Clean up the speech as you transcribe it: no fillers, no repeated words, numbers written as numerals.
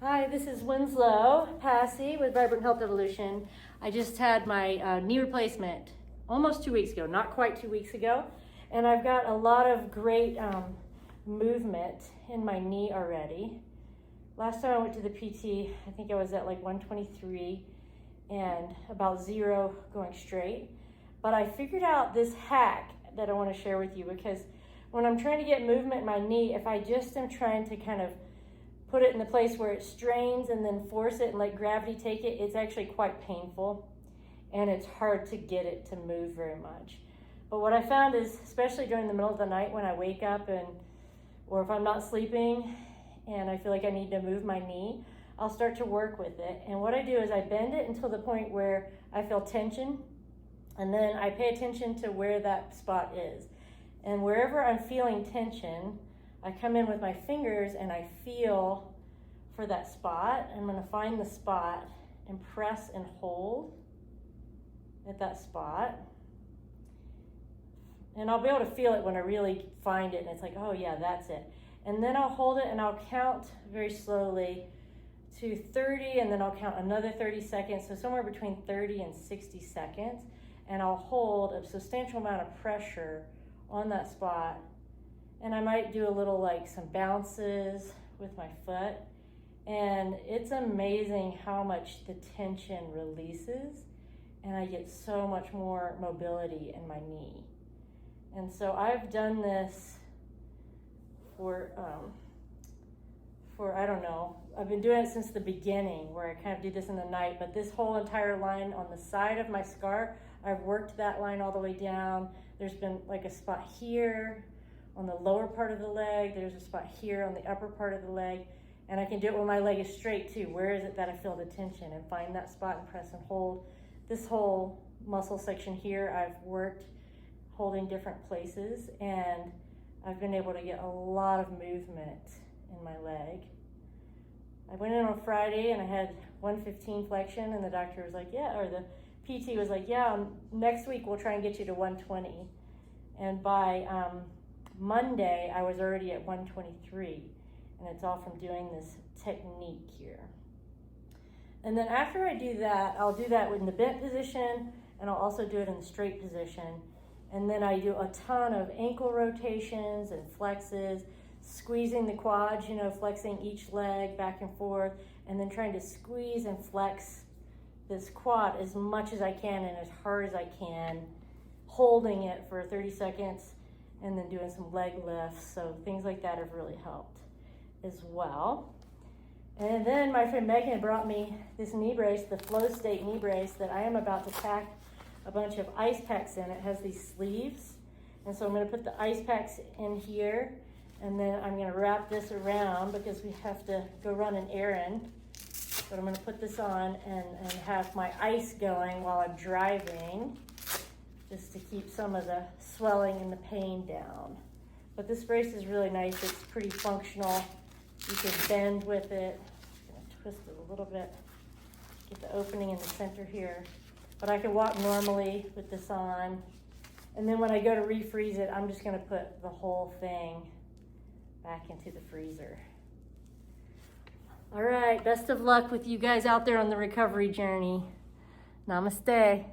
Hi, this is Winslow Passy with Vibrant Health Evolution. I just had my knee replacement almost 2 weeks ago, not quite 2 weeks ago, and I've got a lot of great movement in my knee already. Last time I went to the PT, I think I was at like 123 and about 0 going straight. But I figured out this hack that I want to share with you, because when I'm trying to get movement in my knee, if I just am trying to kind of put it in the place where it strains and then force it and let gravity take it, it's actually quite painful and it's hard to get it to move very much. But what I found is, especially during the middle of the night when I wake up or if I'm not sleeping and I feel like I need to move my knee, I'll start to work with it. And what I do is I bend it until the point where I feel tension, and then I pay attention to where that spot is. And wherever I'm feeling tension, I come in with my fingers and I feel for that spot. I'm going to find the spot and press and hold at that spot. And I'll be able to feel it when I really find it, and it's like, oh yeah, that's it. And then I'll hold it and I'll count very slowly to 30, and then I'll count another 30 seconds, so somewhere between 30 and 60 seconds. And I'll hold a substantial amount of pressure on that spot. And I might do a little, like, some bounces with my foot. And it's amazing how much the tension releases, and I get so much more mobility in my knee. And so I've done this for I don't know, I've been doing it since the beginning, where I kind of do this in the night, but this whole entire line on the side of my scar, I've worked that line all the way down. There's been like a spot here on the lower part of the leg. There's a spot here on the upper part of the leg. And I can do it when my leg is straight too. Where is it that I feel the tension? And find that spot and press and hold. This whole muscle section here, I've worked holding different places, and I've been able to get a lot of movement in my leg. I went in on Friday and I had 115 flexion, and the doctor was like, yeah, or the PT was like, yeah, next week we'll try and get you to 120. And by Monday, I was already at 123, and it's all from doing this technique here. And then after I do that, I'll do that in the bent position, and I'll also do it in the straight position. And then I do a ton of ankle rotations and flexes, squeezing the quads, flexing each leg back and forth, and then trying to squeeze and flex this quad as much as I can and as hard as I can, holding it for 30 seconds, and then doing some leg lifts. So things like that have really helped as well. And then my friend Megan brought me this knee brace, the Flow State knee brace, that I am about to pack a bunch of ice packs in. It has these sleeves, and so I'm going to put the ice packs in here, and then I'm going to wrap this around because we have to go run an errand. But I'm going to put this on and have my ice going while I'm driving, just to keep some of the swelling and the pain down. But this brace is really nice. It's pretty functional. You can bend with it. I'm going to twist it a little bit, get the opening in the center here. But I can walk normally with this on. And then when I go to refreeze it, I'm just going to put the whole thing back into the freezer. All right, best of luck with you guys out there on the recovery journey. Namaste.